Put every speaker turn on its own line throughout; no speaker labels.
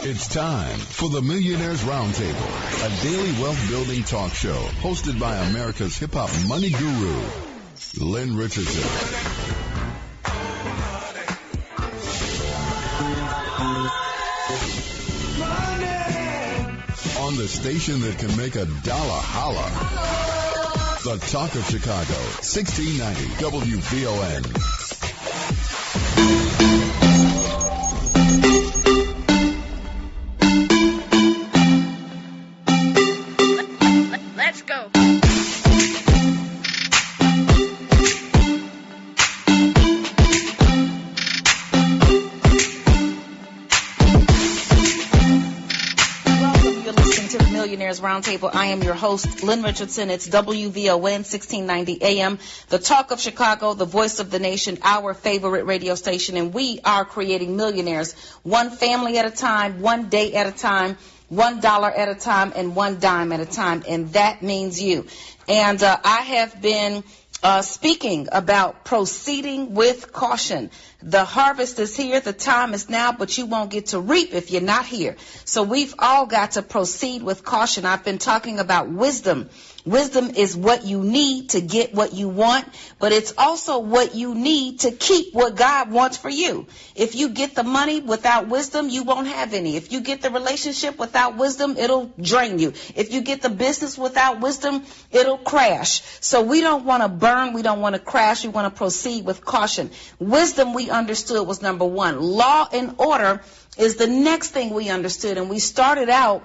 It's time for the Millionaires Roundtable, a daily wealth building talk show hosted by America's hip hop money guru, Lynn Richardson. On the station that can make a dollar holler. The Talk of Chicago, 1690 WVON.
Let's go. Millionaires Roundtable. I am your host, Lynn Richardson. It's WVON 1690 AM, the Talk of Chicago, the voice of the nation, our favorite radio station, and we are creating millionaires, one family at a time, one day at a time, $1 at a time, and one dime at a time, and that means you. And I have been speaking about proceeding with caution. The harvest is here, the time is now, but you won't get to reap if you're not here. So we've all got to proceed with caution. I've been talking about wisdom. Wisdom is what you need to get what you want, but it's also what you need to keep what God wants for you. If you get the money without wisdom, you won't have any. If you get the relationship without wisdom, it'll drain you. If you get the business without wisdom, it'll crash. So we don't want to burn. We don't want to crash. We want to proceed with caution. Wisdom, we understood, was number one. Law and order is the next thing we understood, and we started out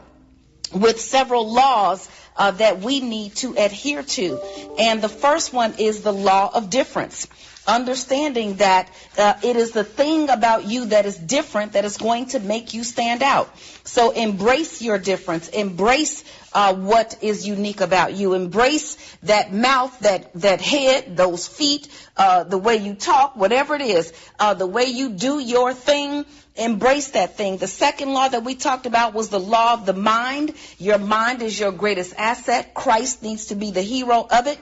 with several laws that we need to adhere to. And the first one is the law of difference. Understanding that it is the thing about you that is different that is going to make you stand out. So embrace your difference. Embrace what is unique about you. Embrace that mouth, that head, those feet, the way you talk, whatever it is, the way you do your thing. Embrace that thing. The second law that we talked about was the law of the mind. Your mind is your greatest asset. Christ needs to be the hero of it.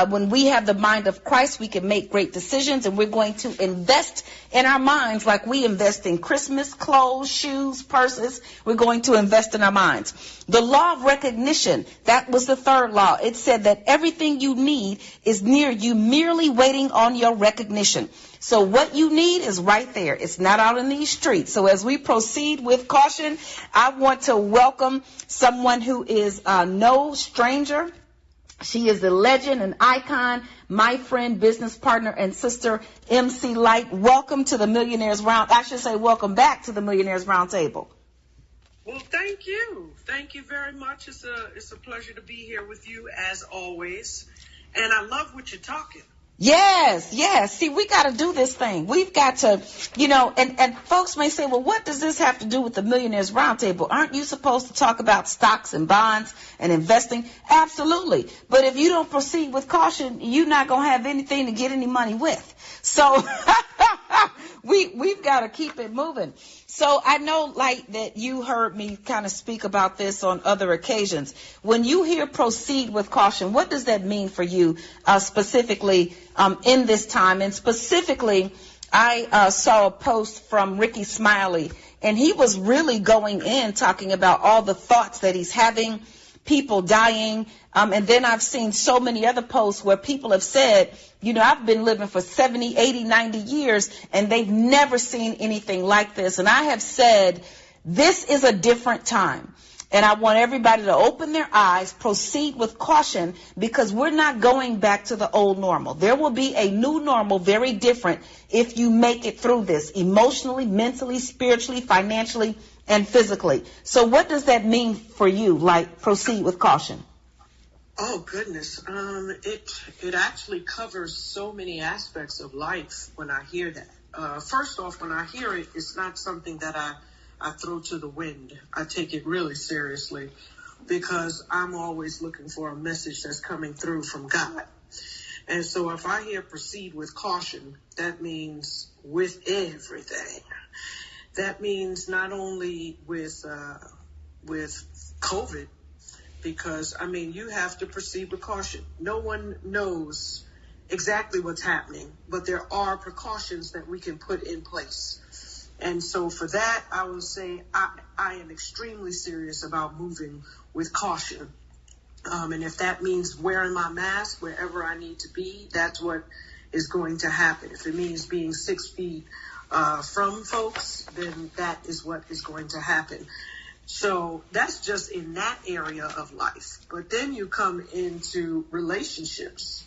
When we have the mind of Christ, we can make great decisions, and we're going to invest in our minds like we invest in Christmas, clothes, shoes, purses. We're going to invest in our minds. The law of recognition, that was the third law. It said that everything you need is near you, merely waiting on your recognition. So what you need is right there. It's not out in these streets. So as we proceed with caution, I want to welcome someone who is no stranger. She is a legend, an icon, my friend, business partner, and sister, MC Light. Welcome to the Millionaires Round. I should say welcome back to the Millionaires Roundtable.
Well, thank you. Thank you very much. It's a pleasure to be here with you as always. And I love what you're talking.
Yes. See, we got to do this thing. We've got to, and folks may say, well, what does this have to do with the Millionaires Roundtable? Aren't you supposed to talk about stocks and bonds and investing? Absolutely. But if you don't proceed with caution, you're not going to have anything to get any money with. So we've got to keep it moving. So I know, like, that you heard me kind of speak about this on other occasions. When you hear proceed with caution, what does that mean for you specifically in this time? And specifically, I saw a post from Ricky Smiley, and he was really going in talking about all the thoughts that he's having, people dying. And then I've seen so many other posts where people have said, I've been living for 70, 80, 90 years, and they've never seen anything like this. And I have said, this is a different time. And I want everybody to open their eyes, proceed with caution, because we're not going back to the old normal. There will be a new normal, very different, if you make it through this, emotionally, mentally, spiritually, financially, and physically. So what does that mean for you, like proceed with caution?
Oh, goodness. It actually covers so many aspects of life when I hear that. First off, when I hear it, it's not something that I throw to the wind. I take it really seriously because I'm always looking for a message that's coming through from God. And so if I hear proceed with caution, that means with everything. That means not only with COVID, because, you have to proceed with caution. No one knows exactly what's happening, but there are precautions that we can put in place. And so for that, I will say I am extremely serious about moving with caution. And if that means wearing my mask wherever I need to be, that's what is going to happen. If it means being 6 feet from folks, then that is what is going to happen. So that's just in that area of life. But then you come into relationships,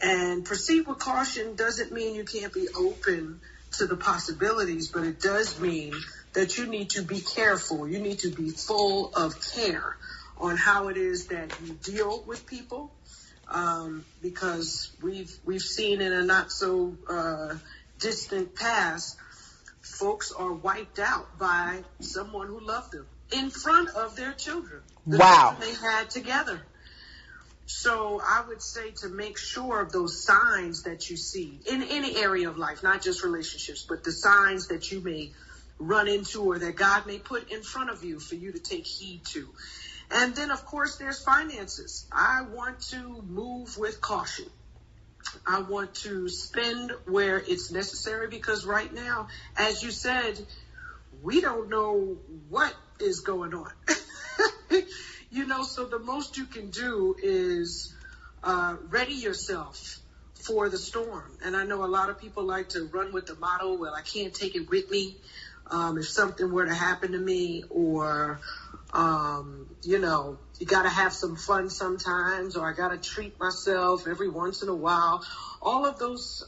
and proceed with caution doesn't mean you can't be open to the possibilities, but it does mean that you need to be careful. You need to be full of care on how it is that you deal with people, because we've seen in a not so distant past, folks are wiped out by someone who loved them in front of their children. The
Wow.
children they had together. So I would say to make sure of those signs that you see in any area of life, not just relationships, but the signs that you may run into or that God may put in front of you for you to take heed to. And then, of course, there's finances. I want to move with caution. I want to spend where it's necessary, because right now, as you said, we don't know what is going on. So the most you can do is ready yourself for the storm. And I know a lot of people like to run with the motto, well, I can't take it with me if something were to happen to me, or, you got to have some fun sometimes, or I got to treat myself every once in a while. All of those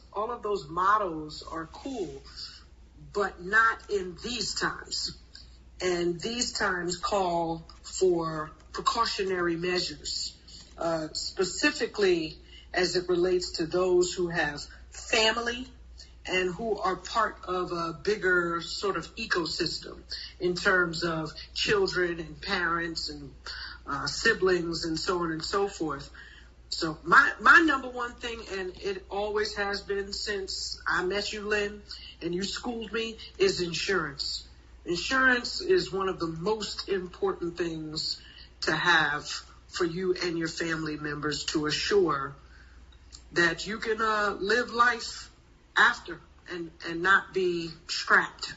mottos are cool, but not in these times. And these times call for precautionary measures, specifically as it relates to those who have family and who are part of a bigger sort of ecosystem in terms of children and parents and siblings and so on and so forth. So my number one thing, and it always has been since I met you, Lynn, and you schooled me, is insurance. Insurance is one of the most important things to have for you and your family members, to assure that you can live life after and not be strapped.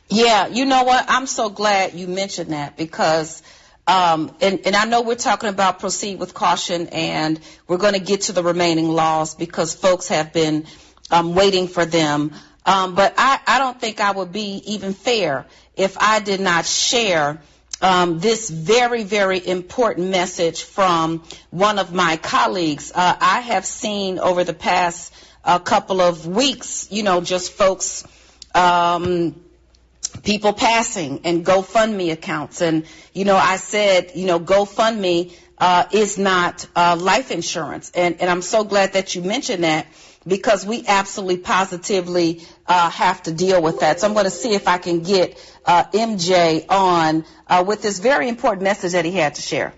Yeah, you know what? I'm so glad you mentioned that, because and I know we're talking about proceed with caution, and we're going to get to the remaining laws because folks have been waiting for them. But I don't think I would be even fair if I did not share this very, very important message from one of my colleagues. I have seen over the past couple of weeks, just folks, people passing and GoFundMe accounts. And, I said, GoFundMe is not life insurance. And I'm so glad that you mentioned that, because we absolutely positively have to deal with that. So I'm going to see if I can get MJ on with this very important message that he had to share.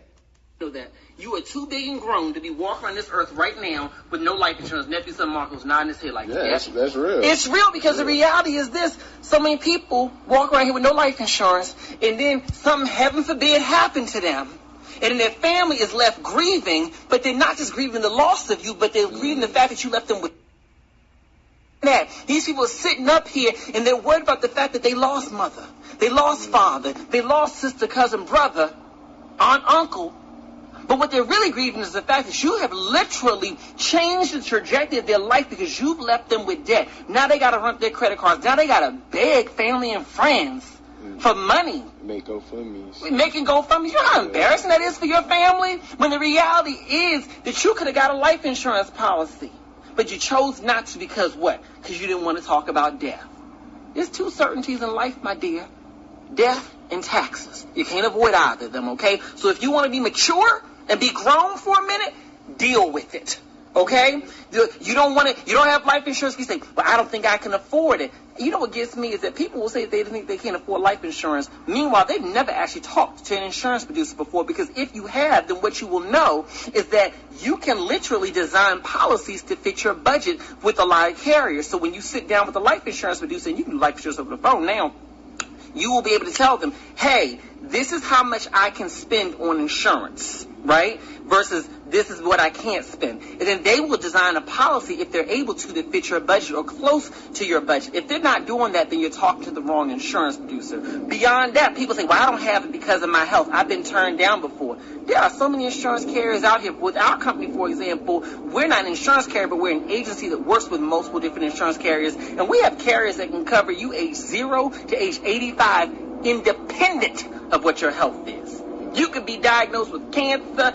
That you are too big and grown to be walking around this earth right now with no life insurance. Nephew son Marco's nodding his head like that.
That's real.
It's real, because the reality is this. So many people walk around here with no life insurance, and then something, heaven forbid, happened to them. And then their family is left grieving, but they're not just grieving the loss of you, but they're grieving the fact that you left them with that. These people are sitting up here, and they're worried about the fact that they lost mother, they lost father, they lost sister, cousin, brother, aunt, uncle. But what they're really grieving is the fact that you have literally changed the trajectory of their life, because you've left them with debt. Now they got to run their credit cards. Now they got to beg family and friends for money.
Make GoFundMes.
Making GoFundMes. You know how embarrassing that is for your family? When the reality is that you could have got a life insurance policy, but you chose not to, because what? Because you didn't want to talk about death. There's two certainties in life, my dear. Death and taxes. You can't avoid either of them, okay? So if you want to be mature and be grown for a minute, deal with it, okay? You don't have life insurance. You say, but I don't think I can afford it. You know what gets me is that people will say they think they can't afford life insurance. Meanwhile, they've never actually talked to an insurance producer before, because if you have, then what you will know is that you can literally design policies to fit your budget with a lot of carriers. So when you sit down with a life insurance producer, and you can do life insurance over the phone now, you will be able to tell them, hey, this is how much I can spend on insurance. right? Versus this is what I can't spend. And then they will design a policy if they're able to that fit your budget or close to your budget. If they're not doing that, then you're talking to the wrong insurance producer. Beyond that, people say, well, I don't have it because of my health. I've been turned down before. There are so many insurance carriers out here. With our company, for example, we're not an insurance carrier, but we're an agency that works with multiple different insurance carriers. And we have carriers that can cover you age 0 to age 85 independent of what your health is. You could be diagnosed with cancer,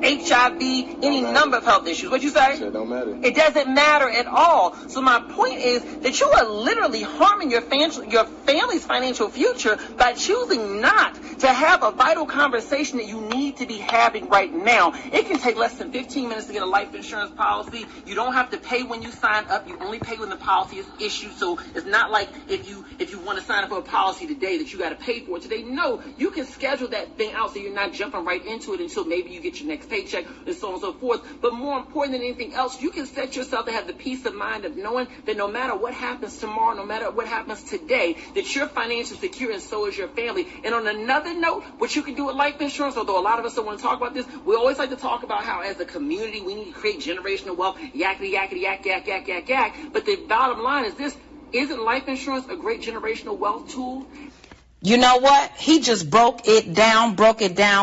HIV, any number of health issues. What you say?
It don't matter.
It doesn't matter at all. So my point is that you are literally harming your family's financial future by choosing not to have a vital conversation that you need to be having right now. It can take less than 15 minutes to get a life insurance policy. You don't have to pay when you sign up. You only pay when the policy is issued. So it's not like if you want to sign up for a policy today that you got to pay for it today. No, you can schedule that thing out so you're not jumping right into it until maybe you get your next paycheck and so on and so forth. But more important than anything else, you can set yourself to have the peace of mind of knowing that no matter what happens tomorrow, no matter what happens today, that you're financially secure and so is your family. And on another note, what you can do with life insurance, although a lot of us don't want to talk about this, we always like to talk about how as a community we need to create generational wealth, yakety, yakety, yak, yak, yak, yak, yak. But the bottom line is this: isn't life insurance a great generational wealth tool?
You know what? He just broke it down.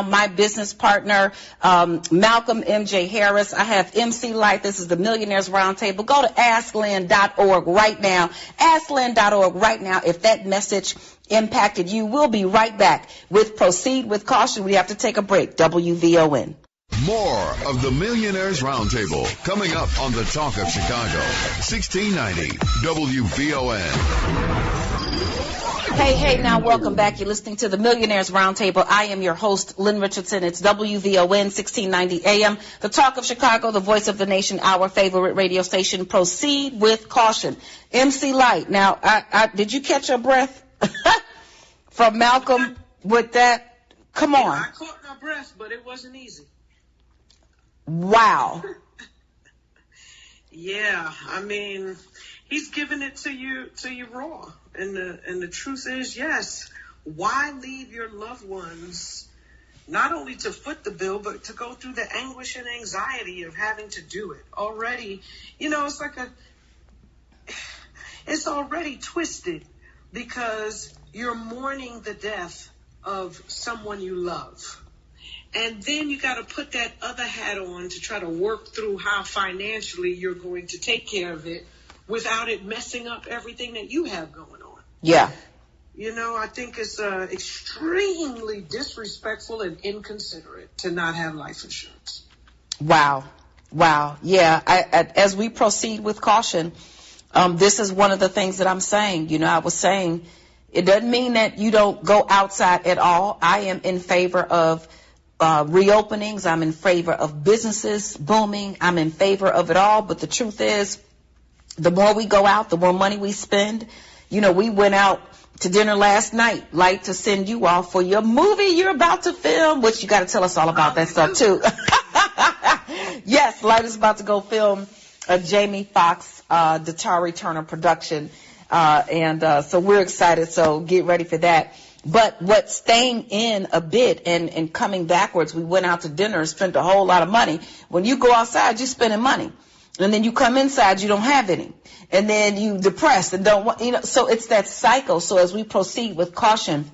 My business partner, Malcolm M.J. Harris. I have MC Light. This is the Millionaires Roundtable. Go to asklyn.org right now. Asklyn.org right now. If that message impacted you, we'll be right back with Proceed with Caution. We have to take a break. WVON.
More of the Millionaires Roundtable coming up on the Talk of Chicago. 1690 WVON.
Hey, now welcome back. You're listening to the Millionaires Roundtable. I am your host, Lynn Richardson. It's WVON 1690 AM, the Talk of Chicago, the voice of the nation, our favorite radio station. Proceed with Caution. MC Light. Now, did you catch your breath from Malcolm with that? Come on.
I caught my breath, but it wasn't easy.
Wow.
Yeah, I mean, he's giving it to you raw. And the truth is, yes, why leave your loved ones not only to foot the bill, but to go through the anguish and anxiety of having to do it already? You know, it's already twisted because you're mourning the death of someone you love. And then you got to put that other hat on to try to work through how financially you're going to take care of it without it messing up everything that you have going on.
Yeah.
You know, I think it's extremely disrespectful and inconsiderate to not have life insurance.
Wow. Yeah. As we proceed with caution, this is one of the things that I'm saying. You know, I was saying it doesn't mean that you don't go outside at all. I am in favor of reopenings. I'm in favor of businesses booming. I'm in favor of it all. But the truth is, the more we go out, the more money we spend. You know, we went out to dinner last night, like to send you off for your movie you're about to film, which you got to tell us all about that stuff too. Yes, Light is about to go film a Jamie Foxx, Datari Turner production. So we're excited. So get ready for that. But what's staying in a bit and coming backwards, we went out to dinner and spent a whole lot of money. When you go outside, you're spending money. And then you come inside, you don't have any. And then you depressed and don't want, you know, so it's that cycle. So as we proceed with caution,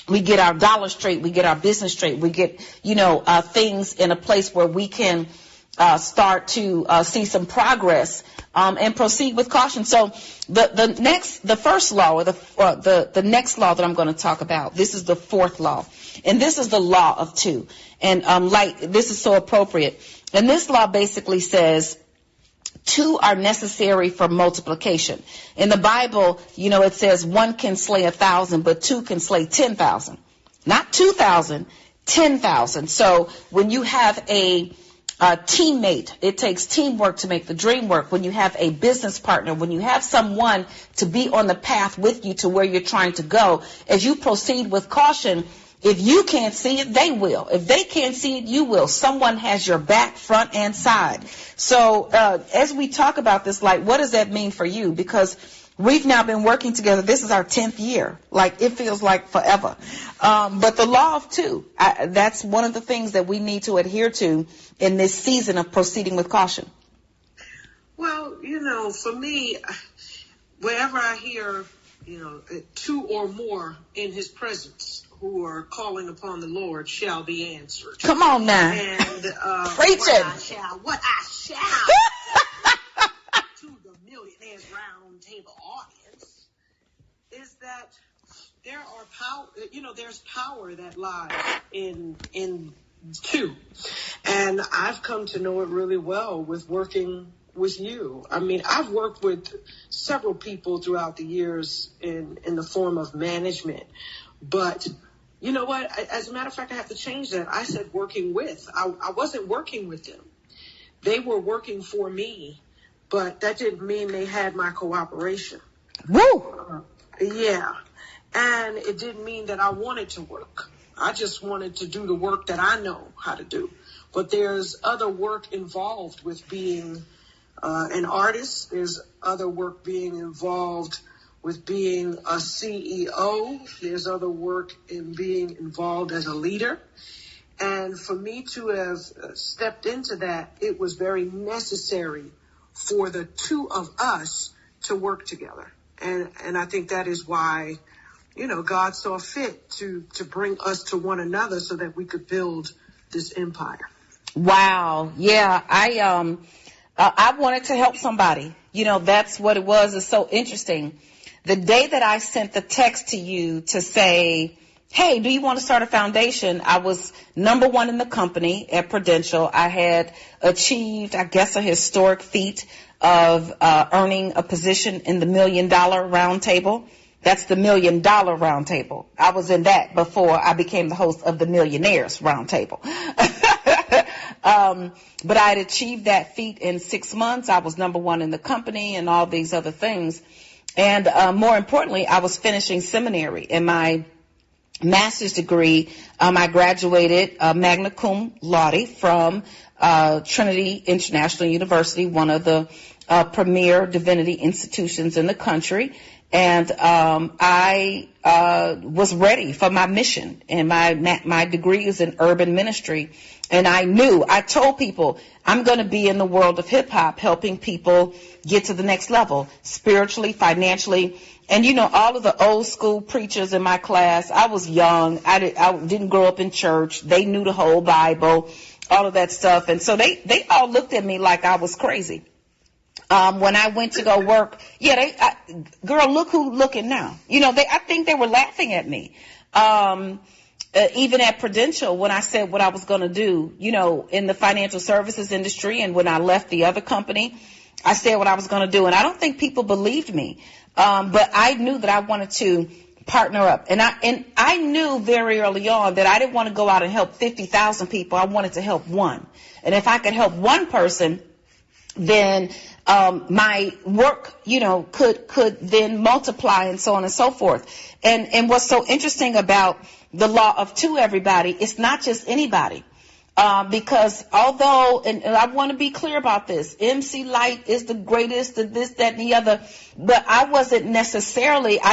we get our dollar straight, we get our business straight, we get, things in a place where we can start to see some progress and proceed with caution. So the first law, or the next law that I'm going to talk about, this is the fourth law, and this is the law of two. And this is so appropriate. And this law basically says, two are necessary for multiplication. In the Bible, it says one can slay 1,000, but two can slay 10,000. Not 2,000, 10,000. So when you have a teammate, it takes teamwork to make the dream work. When you have a business partner, when you have someone to be on the path with you to where you're trying to go, as you proceed with caution, if you can't see it, they will. If they can't see it, you will. Someone has your back, front, and side. So as we talk about this, what does that mean for you? Because We've now been working together. This is our 10th year. Like, it feels like forever. But the law of two, that's one of the things that we need to adhere to in this season of proceeding with caution.
Well, for me, wherever I hear, two or more in his presence who are calling upon the Lord shall be answered.
Come on now.
And
preaching.
What I shall to the Millionaires Roundtable audience is that there are power. There's power that lies in two, and I've come to know it really well with working with you. I mean, I've worked with several people throughout the years in the form of management, but you know what? As a matter of fact, I have to change that. I said working with. I wasn't working with them. They were working for me, but that didn't mean they had my cooperation.
Woo!
Yeah. And it didn't mean that I wanted to work. I just wanted to do the work that I know how to do. But there's other work involved with being an artist. There's other work being involved with being a CEO. There's other work in being involved as a leader. And for me to have stepped into that, it was very necessary for the two of us to work together. And I think that is why, God saw fit to bring us to one another so that we could build this empire.
Wow. Yeah. I wanted to help somebody. That's what it was. It's so interesting. The day that I sent the text to you to say, hey, do you want to start a foundation? I was number one in the company at Prudential. I had achieved, I guess, a historic feat of earning a position in the $1 Million Roundtable. That's the $1 Million Roundtable. I was in that before I became the host of the Millionaires Roundtable. But I had achieved that feat in 6 months. I was number one in the company and all these other things. And more importantly, I was finishing seminary. In my master's degree, I graduated magna cum laude from Trinity International University, one of the premier divinity institutions in the country. And I was ready for my mission. And my degree is in urban ministry. And I told people, I'm going to be in the world of hip hop, helping people get to the next level, spiritually, financially. And, all of the old school preachers in my class, I was young. I didn't grow up in church. They knew the whole Bible, all of that stuff. And so they all looked at me like I was crazy. When I went to go work, girl, look who looking now. I think they were laughing at me. Even at Prudential, when I said what I was going to do, in the financial services industry, and when I left the other company, I said what I was going to do. And I don't think people believed me. But I knew that I wanted to partner up. And I knew very early on that I didn't want to go out and help 50,000 people. I wanted to help one. And if I could help one person, then my work, could then multiply and so on and so forth. And what's so interesting about the law of two, everybody, it's not just anybody. Because although, and I want to be clear about this, MC Light is the greatest, the this, that, and the other, but I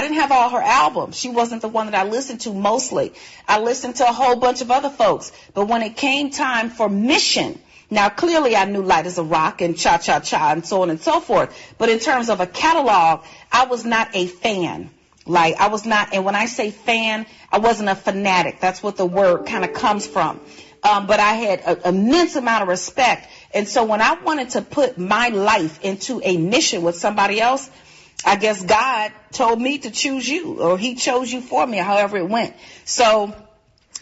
didn't have all her albums. She wasn't the one that I listened to mostly. I listened to a whole bunch of other folks. But when it came time for mission, now clearly I knew Light as a Rock and Cha Cha Cha and so on and so forth. But in terms of a catalog, I was not a fan. I was not, and when I say fan, I wasn't a fanatic. That's what the word kind of comes from. But I had an immense amount of respect. And so when I wanted to put my life into a mission with somebody else, I guess God told me to choose you, or he chose you for me, however it went. So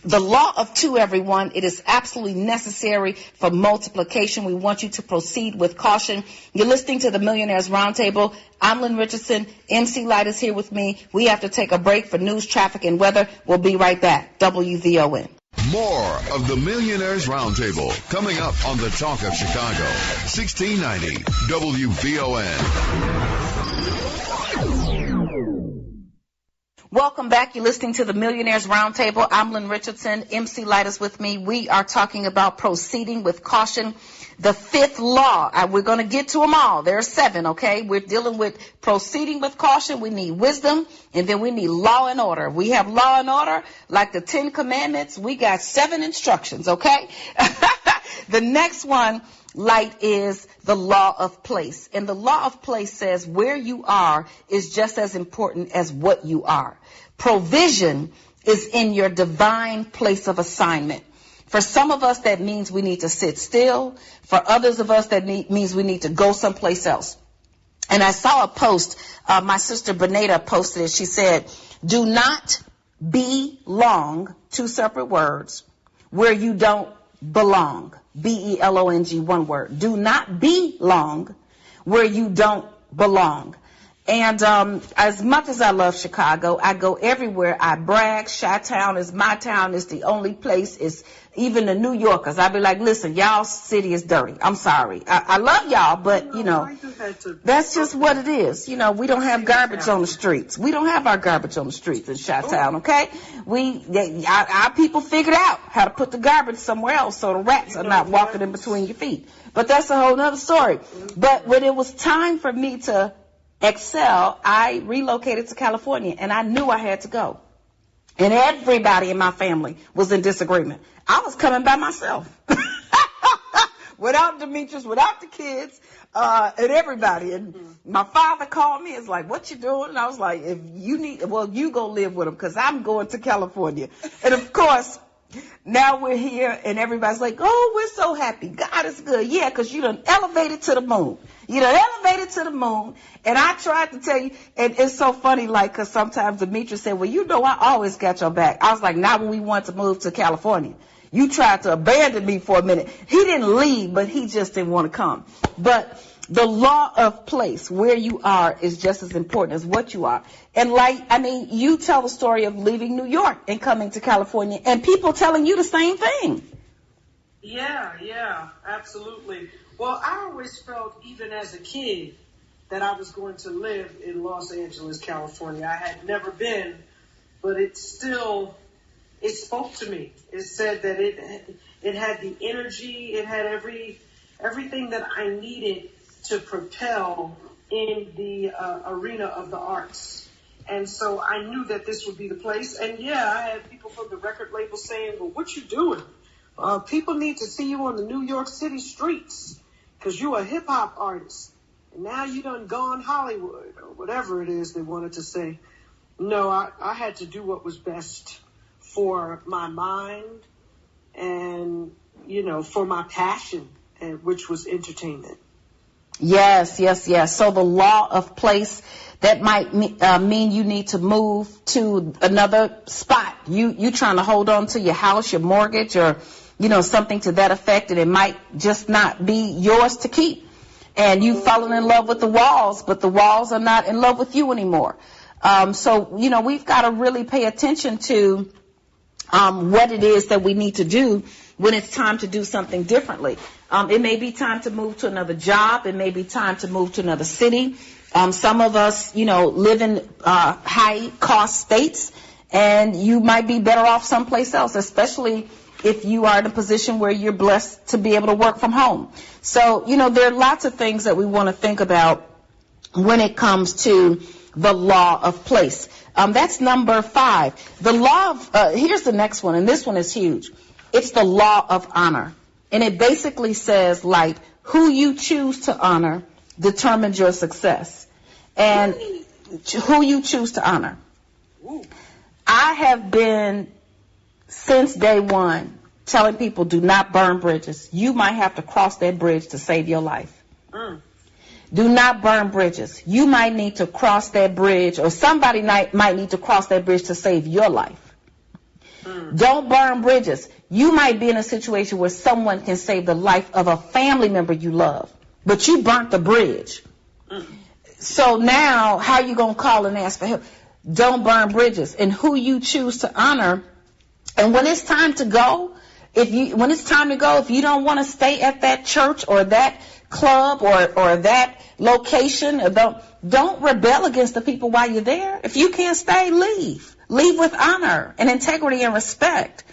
the law of two, everyone, it is absolutely necessary for multiplication. We want you to proceed with caution. You're listening to the Millionaires Roundtable. I'm Lynn Richardson. MC Light is here with me. We have to take a break for news, traffic, and weather. We'll be right back. WVON.
More of the Millionaires Roundtable coming up on the Talk of Chicago, 1690 WVON.
Welcome back. You're listening to the Millionaires Roundtable. I'm Lynn Richardson. MC Light is with me. We are talking about proceeding with caution. The fifth law. We're going to get to them all. There are 7, okay? We're dealing with proceeding with caution. We need wisdom, and then we need law and order. We have law and order like the 10 Commandments. We got 7 instructions, okay? The next one, Light, is the law of place. And the law of place says where you are is just as important as what you are. Provision is in your divine place of assignment. For some of us, that means we need to sit still. For others of us, that means we need to go someplace else. And I saw a post, my sister Benita posted it. She said, do not belong, 2 separate words, where you don't belong. B-E-L-O-N-G, 1 word. Do not belong where you don't belong. And as much as I love Chicago, I go everywhere. I brag. Chi-Town is my town. It's the only place. It's even the New Yorkers. I be like, listen, y'all city is dirty. I'm sorry. I love y'all, but, you know, that's just what it is. You know, we don't have garbage on the streets. We don't have our garbage on the streets in Chi-Town, okay? Our people figured out how to put the garbage somewhere else so the rats are not walking in between your feet. But that's a whole other story. But when it was time for me to excel, I relocated to California, and I knew I had to go. And everybody in my family was in disagreement. I was coming by myself. Without Demetrius, without the kids, and everybody. And my father called me. It's like, what you doing? And I was like, if you need, well, you go live with them because I'm going to California. And of course, now we're here and everybody's like, oh, we're so happy. God is good. Yeah, because you done elevated to the moon. You done elevated to the moon. And I tried to tell you, and it's so funny, like, because sometimes Demetrius said, well, you know, I always got your back. I was like, not when we wanted to move to California. You tried to abandon me for a minute. He didn't leave, but he just didn't want to come. But the law of place, where you are, is just as important as what you are. And like, I mean, you tell the story of leaving New York and coming to California, and people telling you the same thing.
Yeah, absolutely. Well, I always felt, even as a kid, that I was going to live in Los Angeles, California. I had never been, but it spoke to me. It said that it had the energy, it had everything that I needed to propel in the arena of the arts. And so I knew that this would be the place. And yeah, I had people from the record label saying, well, what you doing? People need to see you on the New York City streets because you're a hip hop artist. And now you done gone Hollywood or whatever it is they wanted to say. No, I had to do what was best for my mind and, you know, for my passion, which was entertainment.
Yes. So the law of place, that might mean you need to move to another spot. You trying to hold on to your house, your mortgage, or, you know, something to that effect, and it might just not be yours to keep. And you've fallen in love with the walls, but the walls are not in love with you anymore. So, you know, we've got to really pay attention to what it is that we need to do when it's time to do something differently. It may be time to move to another job. It may be time to move to another city. Some of us, you know, live in high-cost states, and you might be better off someplace else, especially if you are in a position where you're blessed to be able to work from home. So, you know, there are lots of things that we want to think about when it comes to the law of place. That's number 5. The law of, here's the next one, and this one is huge. It's the law of honor. And it basically says, like, who you choose to honor determines your success. And who you choose to honor. I have been, since day one, telling people, do not burn bridges. You might have to cross that bridge to save your life. Do not burn bridges. You might need to cross that bridge, or somebody might need to cross that bridge to save your life. Don't burn bridges. You might be in a situation where someone can save the life of a family member you love, but you burnt the bridge. So now, how are you going to call and ask for help? Don't burn bridges. And who you choose to honor. And when it's time to go, if you don't want to stay at that church or that club or that location, don't rebel against the people while you're there. If you can't stay, leave. Leave with honor and integrity and respect.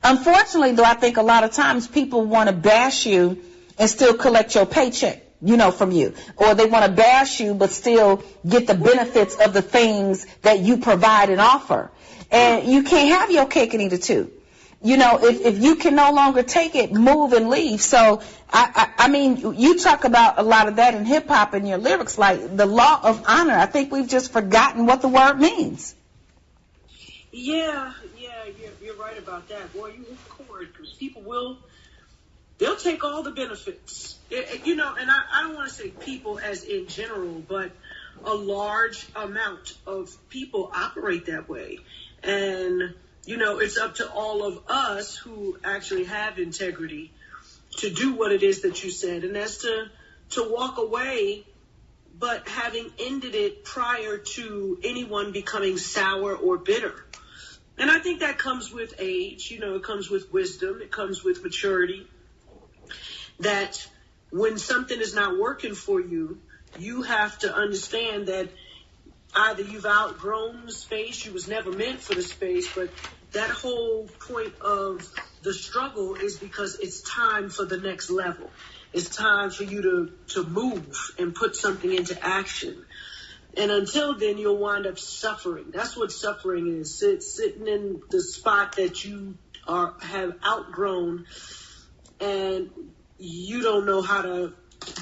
Unfortunately, though, I think a lot of times people want to bash you and still collect your paycheck, from you. Or they want to bash you but still get the benefits of the things that you provide and offer. And you can't have your cake and eat it too. If you can no longer take it, move and leave. So, I mean, you talk about a lot of that in hip-hop in your lyrics, like the law of honor. I think we've just forgotten what the word means.
Yeah, you're right about that. Boy, you record, because people they'll take all the benefits. And I don't want to say people as in general, but a large amount of people operate that way. And, it's up to all of us who actually have integrity to do what it is that you said. And that's to walk away, but having ended it prior to anyone becoming sour or bitter. And I think that comes with age, it comes with wisdom, it comes with maturity, that when something is not working for you, you have to understand that either you've outgrown the space, you was never meant for the space, but that whole point of the struggle is because it's time for the next level. It's time for you to move and put something into action. And until then, you'll wind up suffering. That's what suffering is. Sitting in the spot that you have outgrown, and you don't know how to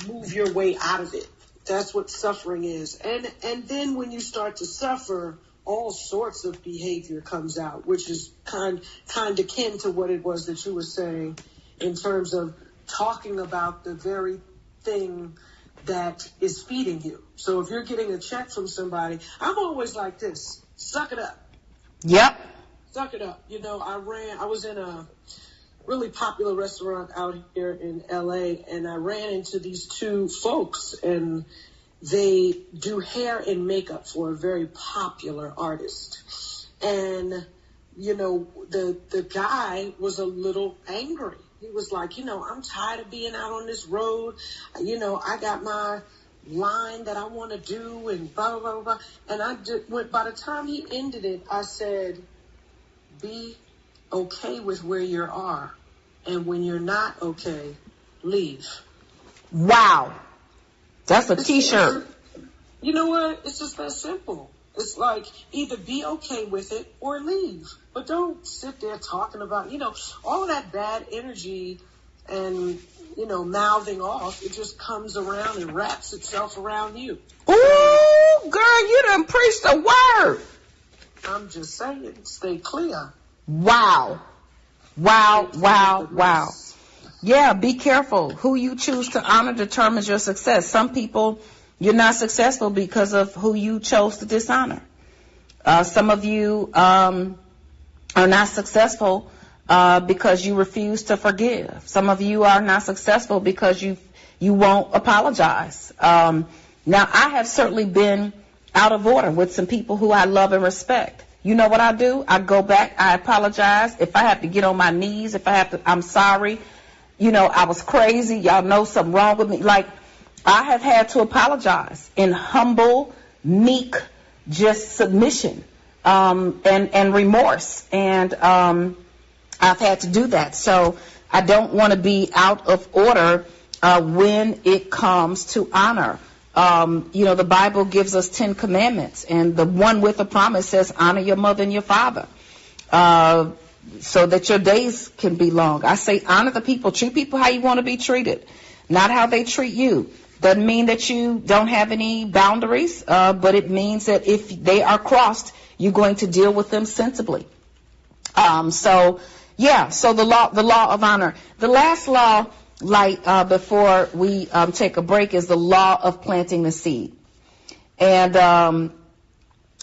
move your way out of it. That's what suffering is. And then when you start to suffer, all sorts of behavior comes out, which is kind of kin to what it was that you were saying in terms of talking about the very thing that is feeding you. So if you're getting a check from somebody, I'm always like this: suck it up.
Yep.
Suck it up. I was in a really popular restaurant out here in LA, and I ran into these two folks, and they do hair and makeup for a very popular artist. And, the guy was a little angry. He was like, I'm tired of being out on this road. I got my line that I want to do and blah, blah, blah, blah. And by the time he ended it, I said, be okay with where you are. And when you're not okay, leave.
Wow. That's a T-shirt.
You know what? It's just that simple. It's like either be okay with it or leave. But don't sit there talking about, all of that bad energy and, mouthing off. It just comes around and wraps itself around you.
Ooh, girl, you done preached the word.
I'm just saying, stay clear.
Wow. Yeah, be careful. Who you choose to honor determines your success. Some people, you're not successful because of who you chose to dishonor. Some of you are not successful because you refuse to forgive. Some of you are not successful because you won't apologize. Now, I have certainly been out of order with some people who I love and respect. You know what I do? I go back, I apologize. If I have to get on my knees, I'm sorry. I was crazy. Y'all know something wrong with me. Like, I have had to apologize in humble, meek, just submission, and remorse. And, I've had to do that. So I don't want to be out of order, when it comes to honor. The Bible gives us 10 commandments, and the one with a promise says, honor your mother and your father, so that your days can be long. I say honor the people. Treat people how you want to be treated, not how they treat you. Doesn't mean that you don't have any boundaries, but it means that if they are crossed, you're going to deal with them sensibly. So the law of honor. The last law, before we take a break, is the law of planting the seed. And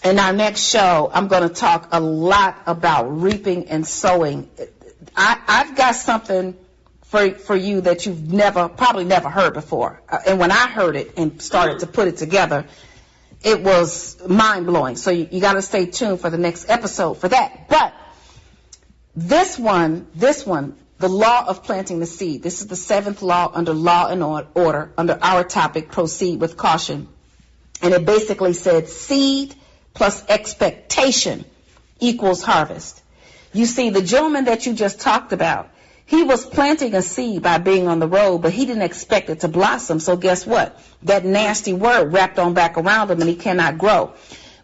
in our next show, I'm going to talk a lot about reaping and sowing. I've got something for you that you've probably never heard before. And when I heard it and started to put it together, it was mind-blowing. So you got to stay tuned for the next episode for that. But this one, the law of planting the seed. This is the 7th law under law and order, under our topic, proceed with caution. And it basically said seed plus expectation equals harvest. You see, the gentleman that you just talked about, he was planting a seed by being on the road, but he didn't expect it to blossom. So guess what? That nasty word wrapped on back around him, and he cannot grow.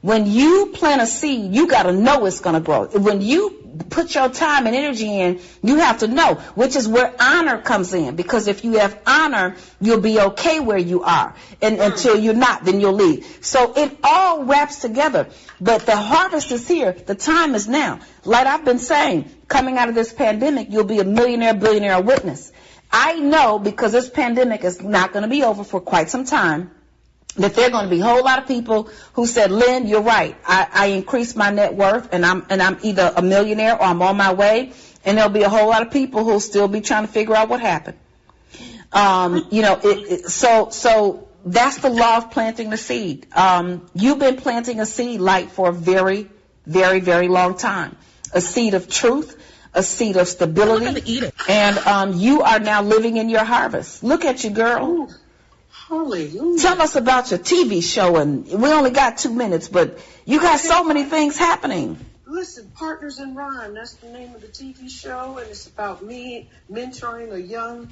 When you plant a seed, you got to know it's going to grow. When you put your time and energy in, you have to know, which is where honor comes in. Because if you have honor, you'll be okay where you are. And until you're not, then you'll leave. So it all wraps together. But the harvest is here. The time is now. Like I've been saying, coming out of this pandemic, you'll be a millionaire, billionaire witness. I know, because this pandemic is not going to be over for quite some time, that there are going to be a whole lot of people who said, Lynn, you're right. I increased my net worth, and I'm either a millionaire or I'm on my way. And there'll be a whole lot of people who'll still be trying to figure out what happened. So that's the law of planting the seed. You've been planting a seed, Light, for a very, very, very long time. A seed of truth, a seed of stability. And you are now living in your harvest. Look at you, girl.
Ooh. Hallelujah.
Tell us about your TV show, and we only got 2 minutes, but you got so many things happening.
Listen, Partners in Rhyme, that's the name of the TV show, and it's about me mentoring a young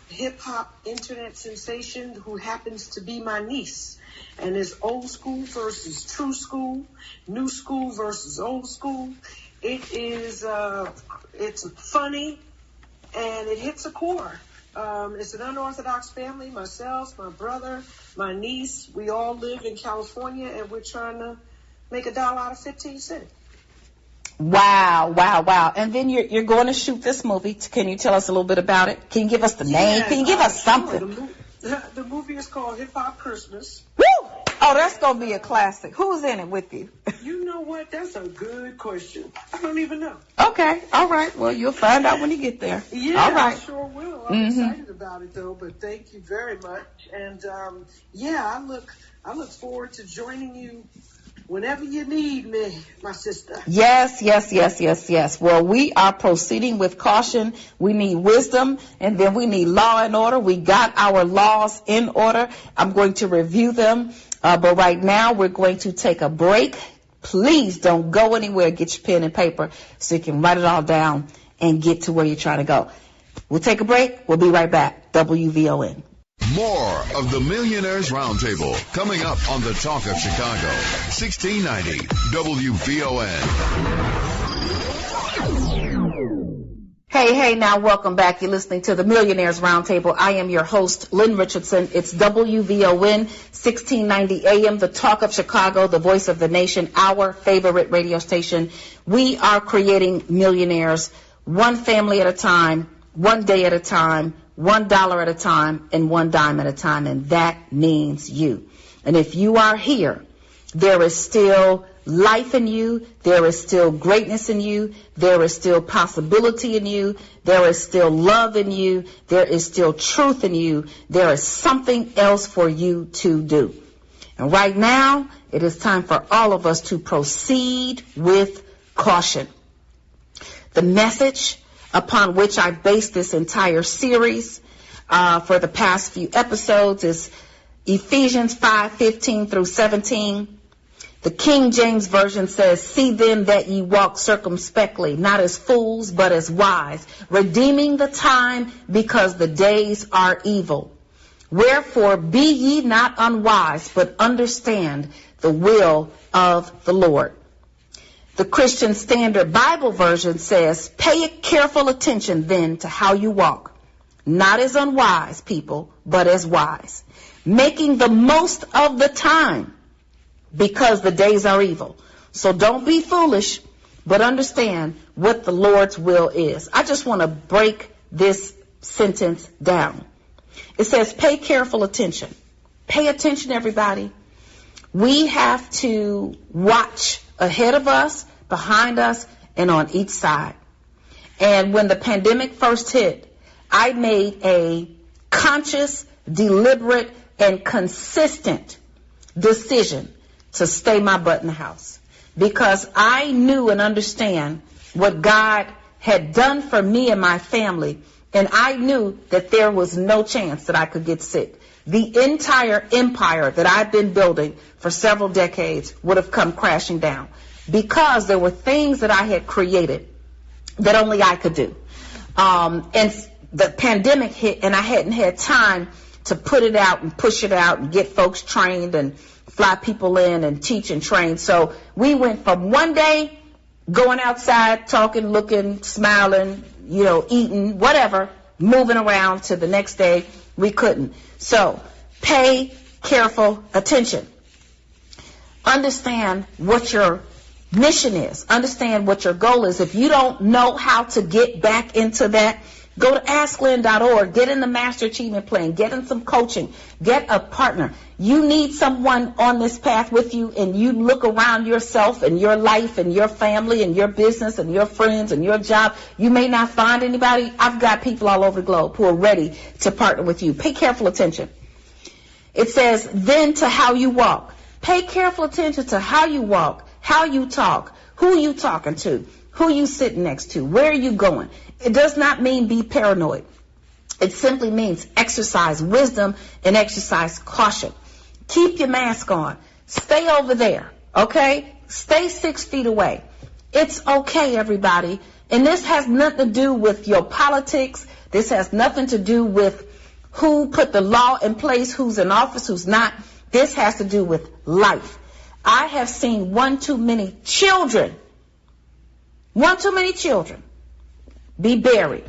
hip-hop internet sensation who happens to be my niece. And it's old school versus true school, new school versus old school. It is, it's funny, and it hits a core. It's an unorthodox family, myself, my brother, my niece. We all live in California, and we're trying to make $1 out of 15 cents.
Wow. And then you're going to shoot this movie. Can you tell us a little bit about it? Can you give us the name? Can you give us something?
The movie is called Hip Hop Christmas.
Woo! Oh, that's going to be a classic. Who's in it with you?
You know what? That's a good question. I don't even know.
Okay. All right. Well, you'll find out when you get there.
Yeah,
all right.
I sure will. I'm excited about it, though, but thank you very much. And, I look forward to joining you whenever you need me, my sister.
Yes. Well, we are proceeding with caution. We need wisdom, and then we need law and order. We got our laws in order. I'm going to review them. But right now, we're going to take a break. Please don't go anywhere. Get your pen and paper so you can write it all down and get to where you're trying to go. We'll take a break. We'll be right back. WVON.
More of the Millionaires Roundtable coming up on the Talk of Chicago. 1690 WVON.
Hey, now welcome back. You're listening to the Millionaires Roundtable. I am your host, Lynn Richardson. It's WVON, 1690 AM, the Talk of Chicago, the voice of the nation, our favorite radio station. We are creating millionaires, one family at a time, one day at a time, $1 at a time, and one dime at a time, and that means you. And if you are here, there is still life in you, there is still greatness in you, there is still possibility in you, there is still love in you, there is still truth in you, there is something else for you to do. And right now, it is time for all of us to proceed with caution. The message upon which I based this entire series for the past few episodes is Ephesians 5:15 through 17. The King James Version says, "See then that ye walk circumspectly, not as fools, but as wise, redeeming the time, because the days are evil. Wherefore be ye not unwise, but understand the will of the Lord." The Christian Standard Bible Version says, "Pay careful attention then to how you walk, not as unwise people, but as wise, making the most of the time, because the days are evil." So don't be foolish, but understand what the Lord's will is. I just want to break this sentence down. It says, pay careful attention. Pay attention, everybody. We have to watch ahead of us, behind us, and on each side. And when the pandemic first hit, I made a conscious, deliberate, and consistent decision to stay my butt in the house, because I knew and understand what God had done for me and my family, and I knew that there was no chance that I could get sick. the entire empire that I've been building for several decades would have come crashing down, because there were things that I had created that only I could do. And the pandemic hit, and I hadn't had time to put it out and push it out and get folks trained and fly people in and teach and train. So we went from one day going outside, talking, looking, smiling, eating, whatever, moving around, to the next day we couldn't. So pay careful attention. Understand what your mission is. Understand what your goal is. If you don't know how to get back into that, go to AskLynn.org. Get in the Master Achievement Plan. Get in some coaching. Get a partner. You need someone on this path with you, and you look around yourself and your life and your family and your business and your friends and your job. You may not find anybody. I've got people all over the globe who are ready to partner with you. Pay careful attention. It says, then to how you walk. Pay careful attention to how you walk, how you talk, who you talking to, who you sitting next to, where are you going. It does not mean be paranoid. It simply means exercise wisdom and exercise caution. Keep your mask on. Stay over there, okay? Stay 6 feet away. It's okay, everybody. And this has nothing to do with your politics. This has nothing to do with who put the law in place, who's in office, who's not. This has to do with life. I have seen one too many children be buried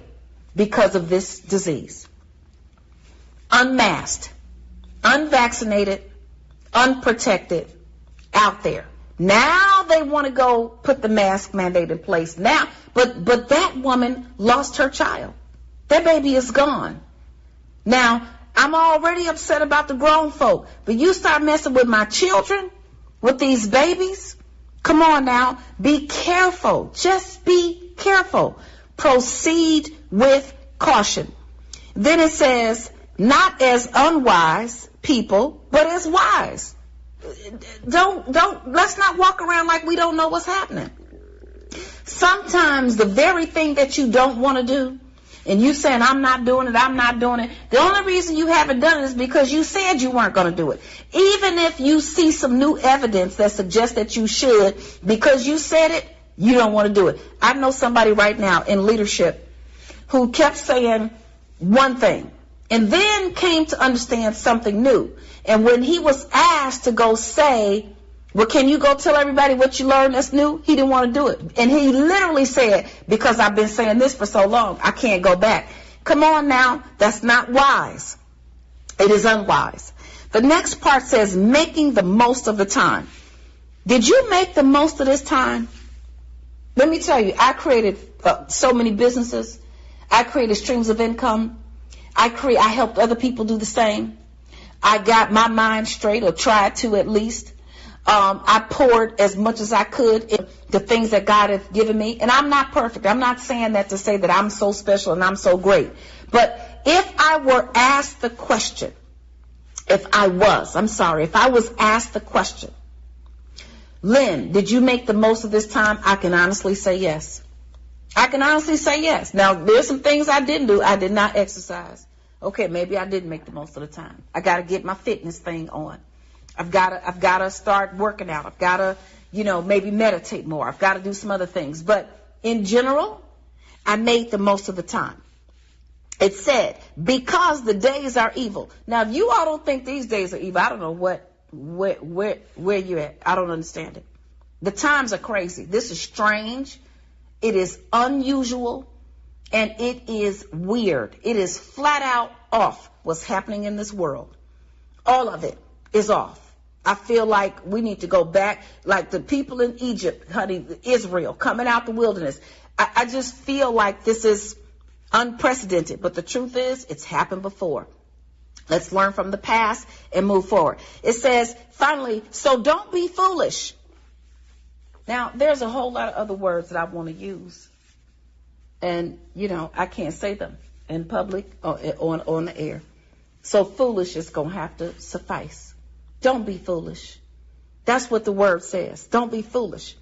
because of this disease. Unmasked, unvaccinated, unprotected, out there. Now they want to go put the mask mandate in place now, but that woman lost her child. That baby is gone. Now, I'm already upset about the grown folk, but you start messing with my children, with these babies. Come on now, be careful. Just be careful. Proceed with caution. Then it says, not as unwise people, but as wise. Let's not walk around like we don't know what's happening. Sometimes the very thing that you don't want to do, and you saying, I'm not doing it, the only reason you haven't done it is because you said you weren't going to do it. Even if you see some new evidence that suggests that you should, because you said it, you don't want to do it. I know somebody right now in leadership who kept saying one thing and then came to understand something new. And when he was asked to go say, well, can you go tell everybody what you learned that's new? He didn't want to do it. And he literally said, because I've been saying this for so long, I can't go back. Come on now, that's not wise. It is unwise. The next part says, making the most of the time. Did you make the most of this time? Let me tell you, I created so many businesses. I created streams of income. I helped other people do the same. I got my mind straight, or tried to at least. I poured as much as I could in the things that God has given me. And I'm not perfect. I'm not saying that to say that I'm so special and I'm so great. But if I were asked the question, if I was asked the question, Lynn, did you make the most of this time? I can honestly say yes. Now, there's some things I didn't do. I did not exercise. Okay, maybe I didn't make the most of the time. I got to get my fitness thing on. I've got to start working out. I've got to, maybe meditate more. I've got to do some other things. But in general, I made the most of the time. It said, because the days are evil. Now, if you all don't think these days are evil, I don't know where you're at. I don't understand it. The times are crazy. This is strange. It is unusual. And it is weird. It is flat out off what's happening in this world. All of it is off. I feel like we need to go back, like the people in Egypt, honey, Israel, coming out the wilderness. I just feel like this is unprecedented. But the truth is, it's happened before. Let's learn from the past and move forward. It says, finally, so don't be foolish. Now, there's a whole lot of other words that I want to use. And, I can't say them in public or on the air. So foolish is going to have to suffice. Don't be foolish. That's what the word says. Don't be foolish.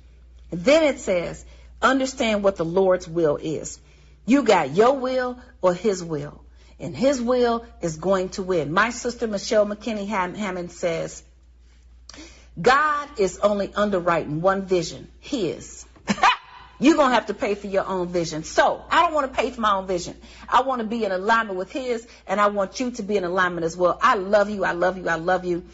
And then it says, understand what the Lord's will is. You got your will or his will. and his will is going to win. My sister Michelle McKinney Hammond says, God is only underwriting one vision, his. You're going to have to pay for your own vision. So I don't want to pay for my own vision. I want to be in alignment with his, and I want you to be in alignment as well. I love you. I love you. I love you.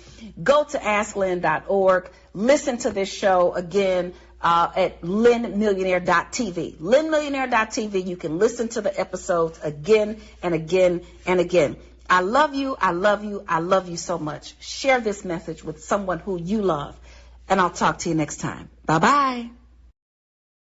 Go to AskLynn.org. Listen to this show again at LynnMillionaire.tv. LynnMillionaire.tv. You can listen to the episodes again and again and again. I love you. I love you. I love you so much. Share this message with someone who you love, and I'll talk to you next time. Bye-bye.